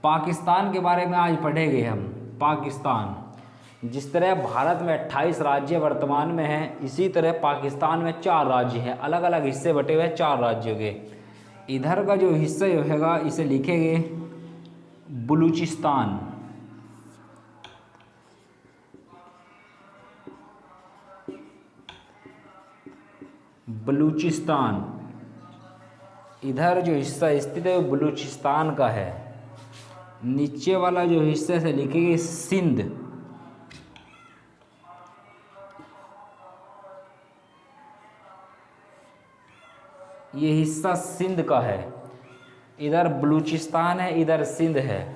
पाकिस्तान के बारे में आज पढ़ेंगे हम। पाकिस्तान, जिस तरह भारत में 28 राज्य वर्तमान में हैं, इसी तरह पाकिस्तान में 4 राज्य हैं, अलग अलग हिस्से बटे हुए 4 राज्यों के। इधर का जो हिस्सा होगा इसे लिखेंगे बलूचिस्तान। बलूचिस्तान, इधर जो हिस्सा स्थित है वो बलूचिस्तान का है। नीचे वाला जो हिस्सा से लिखेंगे सिंध। ये हिस्सा सिंध का है, इधर बलूचिस्तान है, इधर सिंध है।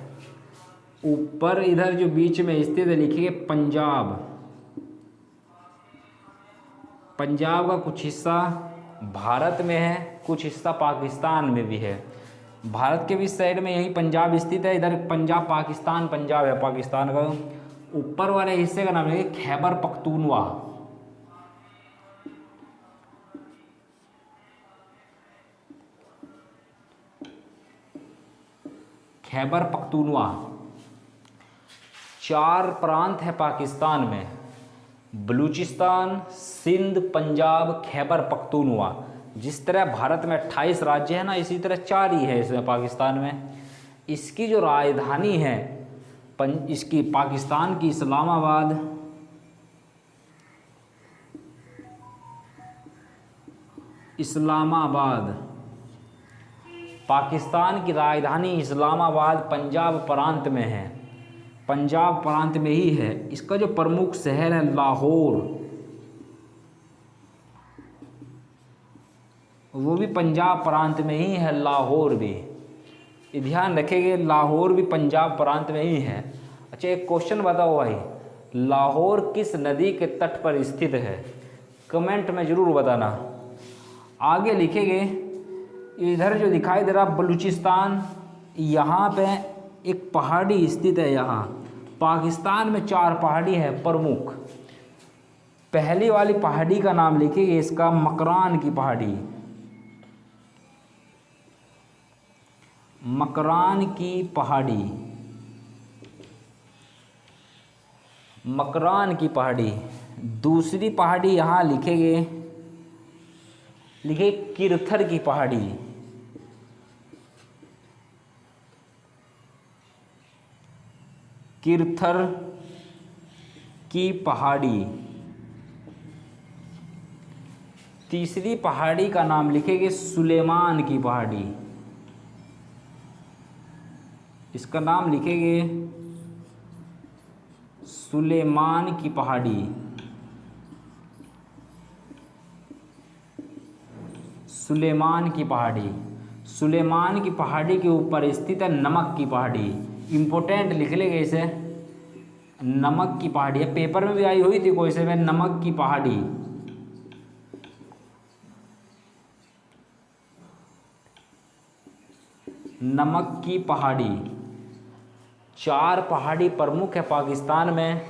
ऊपर इधर जो बीच में स्थित है लिखेंगे पंजाब। पंजाब का कुछ हिस्सा भारत में है, कुछ हिस्सा पाकिस्तान में भी है। भारत के भी साइड में यही पंजाब स्थित है, इधर पंजाब पाकिस्तान, पंजाब है पाकिस्तान का। ऊपर वाले हिस्से का नाम है खैबर पख्तूनवा। खैबर पख्तूनवा 4 प्रांत है पाकिस्तान में, बलूचिस्तान, सिंध, पंजाब, खैबर पख्तूनवा। जिस तरह भारत में 28 राज्य है ना, इसी तरह 4 ही है इसमें पाकिस्तान में। इसकी जो राजधानी है इसकी पाकिस्तान की इस्लामाबाद। इस्लामाबाद, पाकिस्तान की राजधानी इस्लामाबाद पंजाब प्रांत में है, पंजाब प्रांत में ही है। इसका जो प्रमुख शहर है लाहौर, वो भी पंजाब प्रांत में ही है, लाहौर भी। ये ध्यान रखेंगे, लाहौर भी पंजाब प्रांत में ही है। अच्छा, एक क्वेश्चन बताओ भाई, लाहौर किस नदी के तट पर स्थित है? कमेंट में ज़रूर बताना। आगे लिखेंगे, इधर जो दिखाई दे रहा बलूचिस्तान, यहाँ पे एक पहाड़ी स्थित है। यहाँ पाकिस्तान में 4 पहाड़ी है प्रमुख। पहली वाली पहाड़ी का नाम लिखिए, इसका मकरान की पहाड़ी। मकरान की पहाड़ी, मकरान की पहाड़ी। दूसरी पहाड़ी यहाँ लिखेंगे, लिखे किरथर की पहाड़ी। किरथर की पहाड़ी। तीसरी पहाड़ी का नाम लिखेंगे सुलेमान की पहाड़ी। इसका नाम लिखेंगे सुलेमान की पहाड़ी। सुलेमान की पहाड़ी। सुलेमान की पहाड़ी के ऊपर स्थित है नमक की पहाड़ी। इम्पोर्टेंट लिख लेंगे इसे, नमक की पहाड़ी है। पेपर में भी आई हुई थी कोई से में, नमक की पहाड़ी। नमक की पहाड़ी। 4 पहाड़ी प्रमुख है पाकिस्तान में,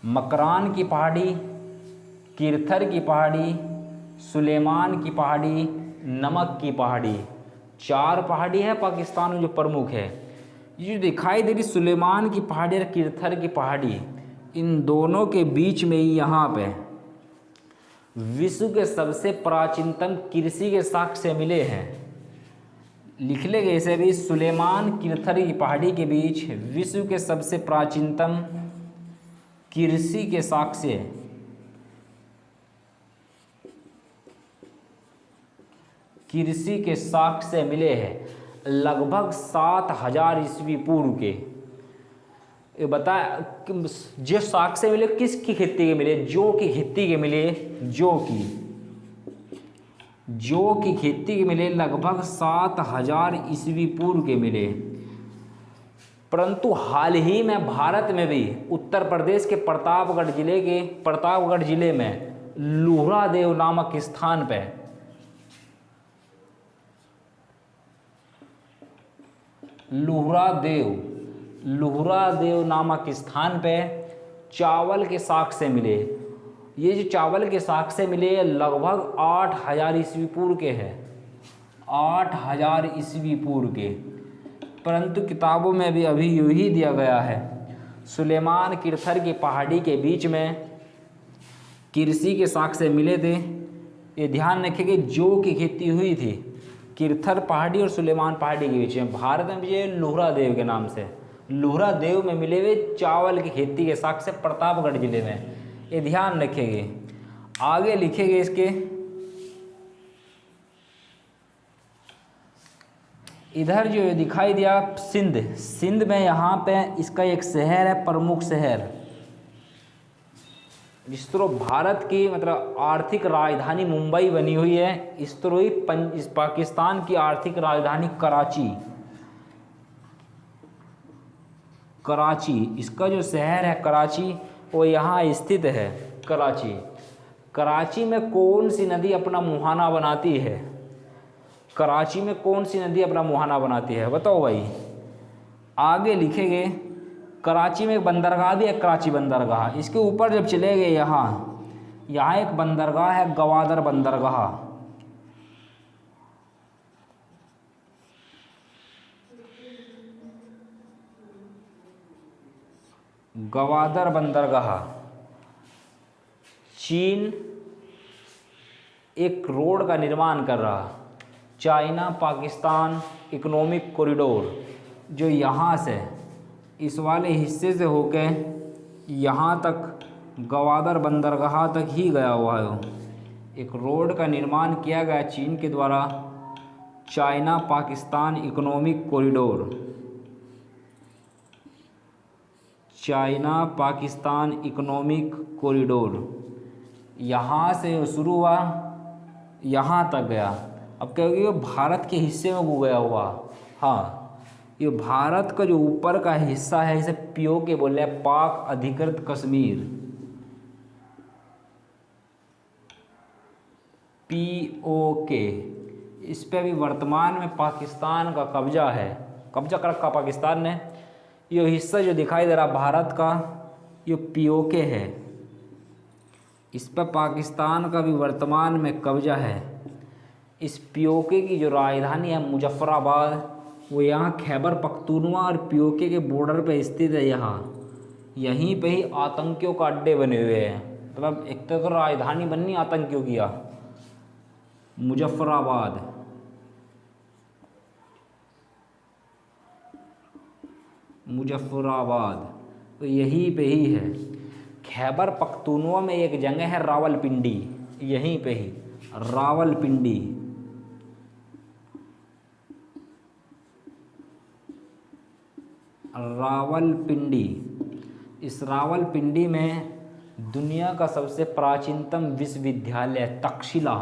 मकरान की पहाड़ी, किरथर की पहाड़ी, सुलेमान की पहाड़ी, नमक की पहाड़ी। 4 पहाड़ी है पाकिस्तान में जो प्रमुख है। ये जो दिखाई दे रही सुलेमान की पहाड़ी और किरथर की पहाड़ी, इन दोनों के बीच में ही यहाँ पे विश्व के सबसे प्राचीनतम कृषि के साक्ष्य मिले हैं। लिख लेंगे इसे भी, सुलेमान किरथर की पहाड़ी के बीच विश्व के सबसे प्राचीनतम कृषि के साक्ष्य, कृषि के साक्ष्य मिले हैं, लगभग 7000 ईस्वी पूर्व के। ये बता जो साक्ष्य मिले किसकी खेती के मिले? जौ की खेती के मिले। जौ की खेती के मिले, लगभग 7000 ईस्वी पूर्व के मिले। परंतु हाल ही में भारत में भी उत्तर प्रदेश के प्रतापगढ़ जिले में लुहरादेव नामक स्थान पे लुहरादेव नामक स्थान पे चावल के साक्ष्य मिले। ये जो चावल के साक्ष्य मिले लगभग 8000 ईस्वी पूर्व के हैं, 8000 ईस्वी पूर्व के। परंतु किताबों में भी अभी यूं ही दिया गया है। सुलेमान किरथर की पहाड़ी के बीच में कृषि के साक्ष्य मिले थे। ये ध्यान रखें कि जौ की खेती हुई थी किरथर पहाड़ी और सुलेमान पहाड़ी के बीच में। भारत में भी ये लोहरा देव के नाम से, लोहरा देव में मिले हुए चावल की खेती के साक्ष्य प्रतापगढ़ जिले में। ये ध्यान रखेंगे। आगे लिखेंगे इसके, इधर जो दिखाई दिया सिंध, सिंध में यहाँ पे इसका एक शहर है, प्रमुख शहर, जिस तरह भारत की मतलब आर्थिक राजधानी मुंबई बनी हुई है, इस तरह ही इस पाकिस्तान की आर्थिक राजधानी कराची, कराची इसका जो शहर है कराची वो यहाँ स्थित है। कराची, कराची में कौन सी नदी अपना मुहाना बनाती है? कराची में कौन सी नदी अपना मुहाना बनाती है, बताओ भाई। आगे लिखेंगे, कराची में एक बंदरगाह भी है, कराची बंदरगाह। इसके ऊपर जब चले गए यहाँ एक बंदरगाह है, गवादर बंदरगाह। गवादर बंदरगाह, चीन एक रोड का निर्माण कर रहा, चाइना पाकिस्तान इकोनॉमिक कॉरिडोर, जो यहाँ से इस वाले हिस्से से होके यहाँ तक गवादर बंदरगाह तक ही गया हुआ है। एक रोड का निर्माण किया गया चीन के द्वारा, China Pakistan economic corridor, China Pakistan economic corridor, यहाँ से शुरू हुआ यहाँ तक गया। अब क्या होगी, भारत के हिस्से में गया हुआ। हाँ, ये भारत का जो ऊपर का हिस्सा है इसे पीओके बोले, पाक अधिकृत कश्मीर, पीओके। इस पे भी वर्तमान में पाकिस्तान का कब्जा है, कब्जा कर रखा पाकिस्तान ने। ये हिस्सा जो दिखाई दे रहा भारत का, ये पीओके है, इस पर पाकिस्तान का भी वर्तमान में कब्जा है। इस पीओके की जो राजधानी है मुजफ्फराबाद, वो यहाँ खैबर पख्तूनवा और पीओके के बॉर्डर पे स्थित है। यहीं पे ही आतंकियों का अड्डे बने हुए हैं। मतलब एक तो राजधानी बननी आतंकियों की, मुजफ्फराबाद। मुजफ्फराबाद तो यहीं पे ही है। खैबर पख्तूनवा में एक जगह है रावलपिंडी, यहीं पे ही रावलपिंडी। रावलपिंडी, इस रावलपिंडी में दुनिया का सबसे प्राचीनतम विश्वविद्यालय तक्षशिला,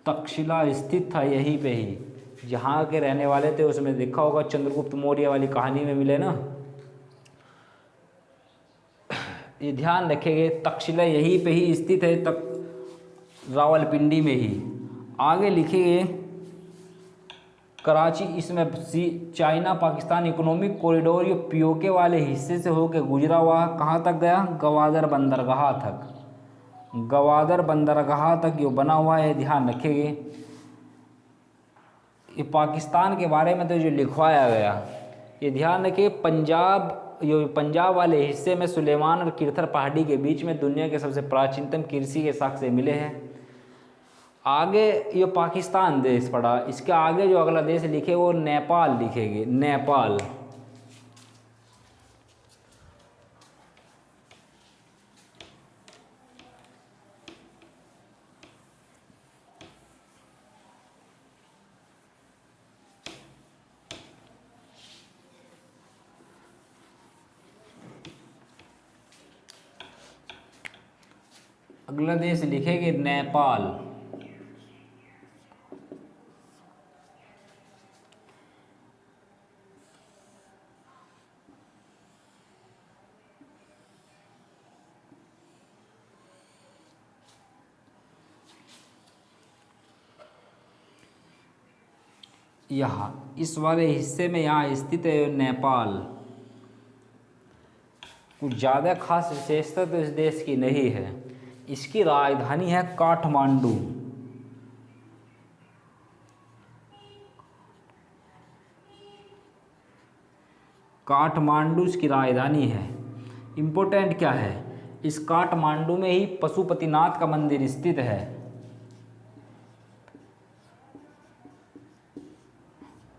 तक्षशिला स्थित था यहीं पे ही। जहाँ के रहने वाले थे उसमें देखा होगा चंद्रगुप्त मौर्य वाली कहानी में मिले ना, ये ध्यान रखेंगे। तक्षशिला यहीं पे ही स्थित है, तक रावलपिंडी में ही। आगे लिखेंगे कराची, इसमें चाइना पाकिस्तान इकोनॉमिक कॉरिडोर ये पीओके वाले हिस्से से होकर गुजरा हुआ कहाँ तक गया, गवादर बंदरगाह तक। गवादर बंदरगाह तक जो बना हुआ है, ध्यान रखेंगे। ये पाकिस्तान के बारे में तो जो लिखवाया गया, ये ध्यान रखिए। पंजाब वाले हिस्से में सुलेमान और किरथर पहाड़ी के बीच में दुनिया के सबसे प्राचीनतम कृषि के साक्ष्य मिले हैं। आगे ये पाकिस्तान देश पड़ा, इसके आगे जो अगला देश लिखे वो नेपाल लिखेंगे, नेपाल। अगला देश लिखेंगे नेपाल। यहाँ इस वाले हिस्से में यहाँ स्थित है नेपाल। कुछ ज़्यादा खास विशेषता तो इस देश की नहीं है। इसकी राजधानी है काठमांडू। काठमांडू इसकी राजधानी है। इम्पोर्टेंट क्या है, इस काठमांडू में ही पशुपतिनाथ का मंदिर स्थित है।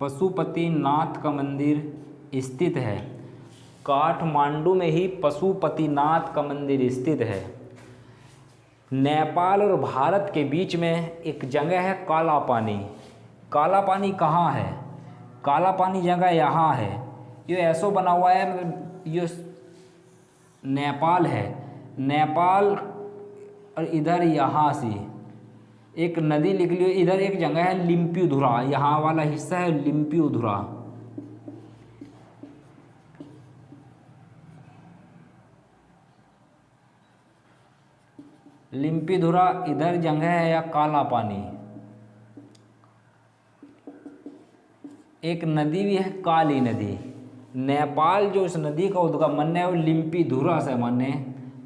पशुपतिनाथ का मंदिर स्थित है। काठमांडू में ही पशुपतिनाथ का मंदिर स्थित है। नेपाल और भारत के बीच में एक जगह है काला पानी। काला पानी कहाँ है? काला पानी जगह यहाँ है। ये ऐसो बना हुआ है, मतलब ये नेपाल है। नेपाल और इधर यहाँ से एक नदी निकली हुई। इधर एक जगह है लिम्पियुधुरा, यहाँ वाला हिस्सा है लिम्पियुधुरा। लिम्पियुधुरा इधर जगह है या काला पानी। एक नदी भी है काली नदी। नेपाल जो इस नदी का उद्गम मन है वो लिम्पियुधुरा से माने।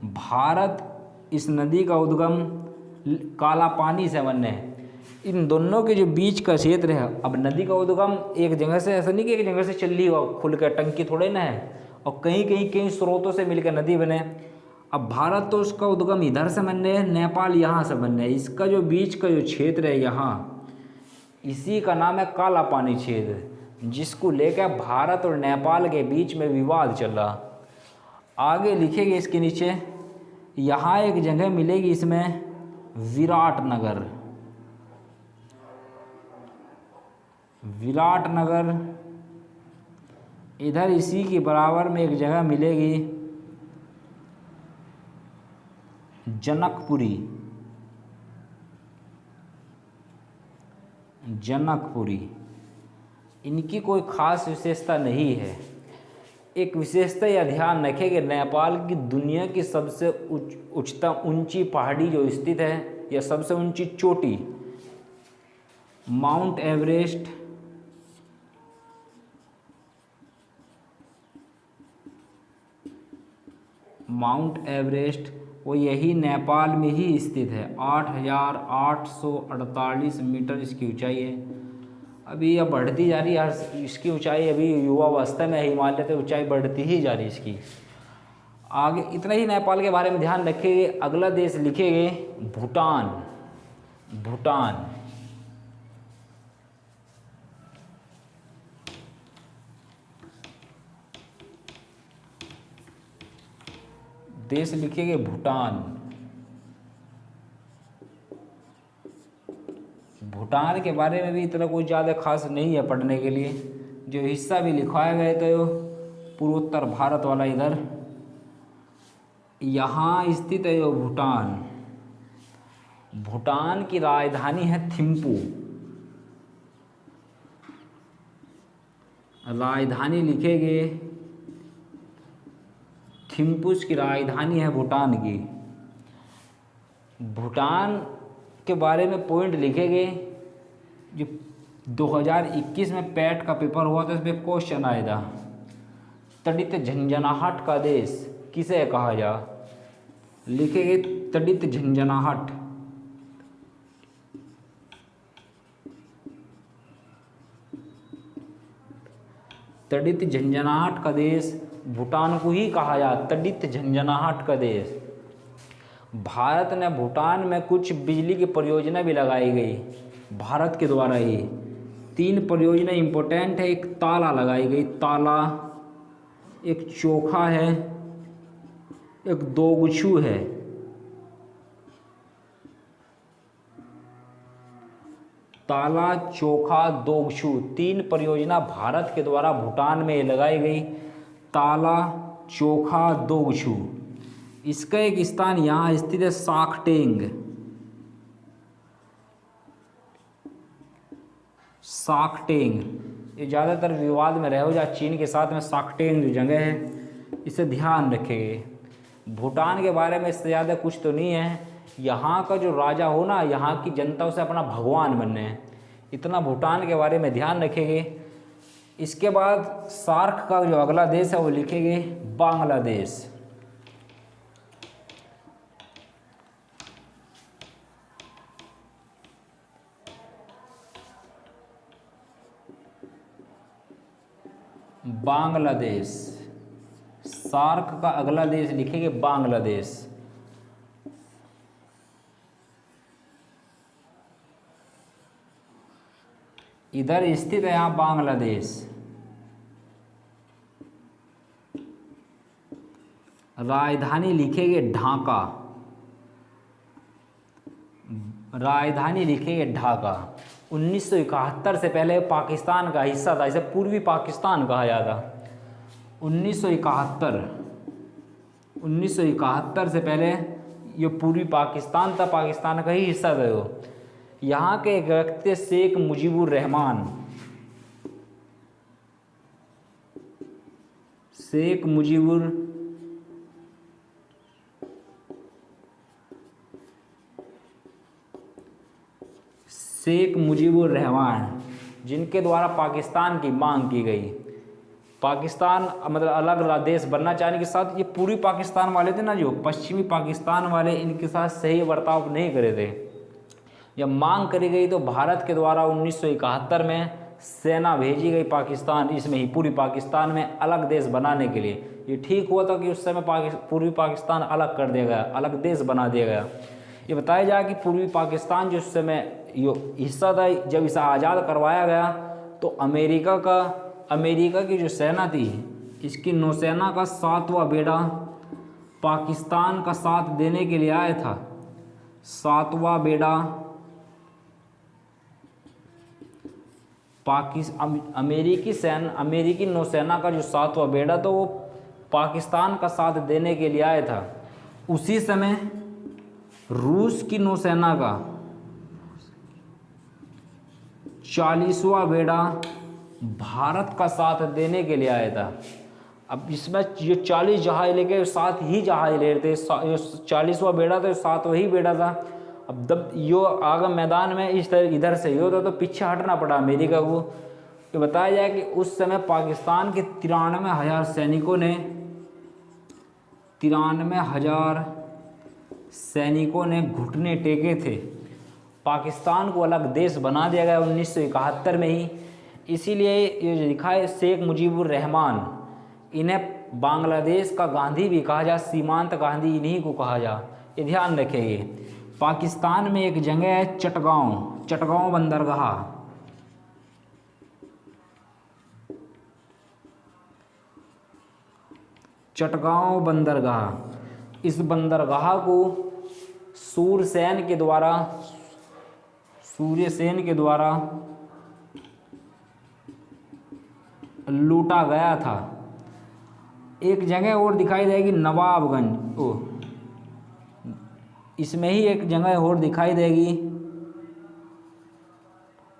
भारत इस नदी का उद्गम काला पानी से मन है। इन दोनों के जो बीच का क्षेत्र है, अब नदी का उद्गम एक जगह से, ऐसा नहीं कि एक जगह से चल रही हो खुल कर, टंकी थोड़े ना है, और कहीं कहीं कई स्रोतों से मिलकर नदी बने। अब भारत तो उसका उद्गम इधर से बनने है, नेपाल यहाँ से बनने है। इसका जो बीच का जो क्षेत्र है यहाँ, इसी का नाम है काला पानी क्षेत्र, जिसको लेकर भारत और नेपाल के बीच में विवाद चल रहा। आगे लिखेंगे इसके नीचे, यहाँ एक जगह मिलेगी इसमें विराटनगर। विराटनगर इधर इसी के बराबर में एक जगह मिलेगी जनकपुरी। जनकपुरी इनकी कोई खास विशेषता नहीं है। एक विशेषता यह ध्यान रखें कि नेपाल की दुनिया की सबसे उच्चतम ऊंची पहाड़ी जो स्थित है, या सबसे ऊंची चोटी, माउंट एवरेस्ट। माउंट एवरेस्ट वो यही नेपाल में ही स्थित है। 8,848 मीटर इसकी ऊंचाई है। अभी यह बढ़ती जा रही है इसकी ऊंचाई। अभी युवावस्था में हिमालय से ऊंचाई बढ़ती ही जा रही है इसकी। आगे इतना ही नेपाल के बारे में ध्यान रखेंगे। अगला देश लिखेंगे भूटान। भूटान देश लिखेंगे भूटान। भूटान के बारे में भी इतना कोई ज़्यादा खास नहीं है पढ़ने के लिए। जो हिस्सा भी लिखवाए गए थे वो पूर्वोत्तर भारत वाला, इधर यहाँ स्थित है वो भूटान। भूटान की राजधानी है थिम्पू। राजधानी लिखेंगे थिम्पू की राजधानी है भूटान की। भूटान के बारे में पॉइंट लिखेंगे। जो 2021 में पैट का पेपर हुआ था, इसमें क्वेश्चन आया था, तड़ित झंझनाहट का देश किसे कहा जा। लिखेंगे तड़ित झंझनाहट। तड़ित झंझनाहट का देश भूटान को ही कहा जा, तड़ित झंझनाहट का देश। भारत ने भूटान में कुछ बिजली की परियोजना भी लगाई गई भारत के द्वारा ही। 3 परियोजना इम्पोर्टेंट है। एक ताला लगाई गई, ताला, एक चोखा है, एक दोगछू है। ताला, चोखा, दोगछू 3 परियोजना भारत के द्वारा भूटान में लगाई गई। ताला, चोखा, दोगछू। इसका एक स्थान यहाँ स्थित है साकटेंग। साकटेंग ये ज़्यादातर विवाद में रहे हो जा, चीन के साथ में साकटेंग जो जगह है, इसे ध्यान रखेंगे। भूटान के बारे में इससे ज़्यादा कुछ तो नहीं है। यहाँ का जो राजा हो ना, यहाँ की जनता उसे अपना भगवान बनने हैं। इतना भूटान के बारे में ध्यान रखेंगे। इसके बाद सार्क का जो अगला देश है वो लिखेंगे बांग्लादेश। बांग्लादेश। सार्क का अगला देश लिखेंगे बांग्लादेश। इधर स्थित है यहाँ बांग्लादेश। राजधानी लिखेंगे ढाका। राजधानी लिखेंगे ढाका। 1971 से पहले पाकिस्तान का हिस्सा था, इसे पूर्वी पाकिस्तान कहा जाता। 1971 से पहले ये पूर्वी पाकिस्तान था, पाकिस्तान का ही हिस्सा था वो। यहाँ के एक व्यक्ति शेख मुजीबुर रहमान। शेख मुजीबुर रहमान, जिनके द्वारा पाकिस्तान की मांग की गई। पाकिस्तान मतलब अलग देश बनना चाहने के साथ ये पूर्वी पाकिस्तान वाले थे ना, जो पश्चिमी पाकिस्तान वाले, इनके साथ सही बर्ताव नहीं करे थे। जब मांग करी गई तो भारत के द्वारा 1971 में सेना भेजी गई पाकिस्तान, इसमें ही पूर्वी पाकिस्तान में अलग देश बनाने के लिए। ये ठीक हुआ था कि उस समय पूर्वी पाकिस्तान अलग कर दिया गया, अलग देश बना दिया गया। ये बताया जाए कि पूर्वी पाकिस्तान जो उस समय यो हिस्सा था, जब इसे आज़ाद करवाया गया तो अमेरिका की जो सेना थी, इसकी नौसेना का 7वां बेड़ा पाकिस्तान का साथ देने के लिए आया था। 7वां बेड़ा अमेरिकी नौसेना का जो 7वां बेड़ा था वो पाकिस्तान का साथ देने के लिए आया था। उसी समय रूस की नौसेना का 40वां बेड़ा भारत का साथ देने के लिए आया था। अब इसमें ये 40 जहाज लेके 7 ही जहाज ले रहे थे। 40वां बेड़ा था, 7 वही बेड़ा था। अब जब यो आगे मैदान में इस तरह इधर से यो था तो पीछे हटना पड़ा अमेरिका को। तो बताया जाए कि उस समय पाकिस्तान के 93,000 सैनिकों ने घुटने टेके थे। पाकिस्तान को अलग देश बना दिया गया 1971 में ही। इसीलिए ये लिखा है शेख मुजीबुर रहमान, इन्हें बांग्लादेश का गांधी भी कहा जा, सीमांत गांधी इन्हीं को कहा जा। ये ध्यान रखेंगे। पाकिस्तान में एक जगह है चटगांव बंदरगाह। चटगांव बंदरगाह, इस बंदरगाह को सूर्यसेन के द्वारा लूटा गया था। एक जगह और दिखाई देगी नवाबगंज, इसमें ही एक जगह और दिखाई देगी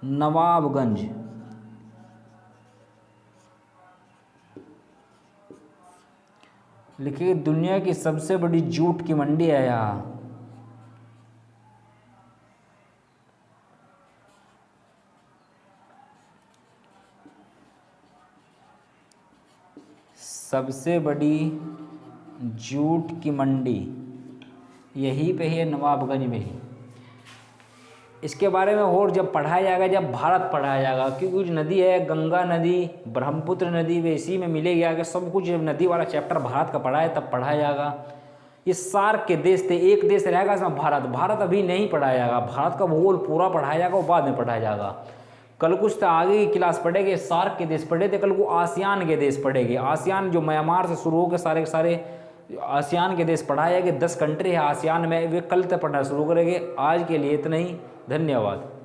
नवाबगंज। लिखिए दुनिया की सबसे बड़ी जूट की मंडी है यहाँ। सबसे बड़ी जूट की मंडी यहीं पे है, नवाबगंज में ही। इसके बारे में और जब पढ़ाया जाएगा, जब भारत पढ़ाया जाएगा, क्योंकि कुछ नदी है, गंगा नदी, ब्रह्मपुत्र नदी, वे इसी में मिलेगी आगे सब कुछ। जब नदी वाला चैप्टर भारत का पढ़ा है तब पढ़ाया जाएगा। ये सार्क के देश थे, एक देश रहेगा इसमें भारत अभी नहीं पढ़ाया जाएगा। भारत का भूगोल पूरा पढ़ाया जाएगा, वो बाद में पढ़ाया जाएगा। कल कुछ तो आगे की क्लास पढ़ेंगे, सार्क के देश पढ़े थे, कल को आसियान के देश पढ़ेंगे। आसियान जो म्यांमार से शुरू होकर सारे के सारे आसियान के देश पढ़ाए कि 10 कंट्री है आसियान में, वे कल तक पढ़ना शुरू करेंगे। आज के लिए इतना ही, धन्यवाद।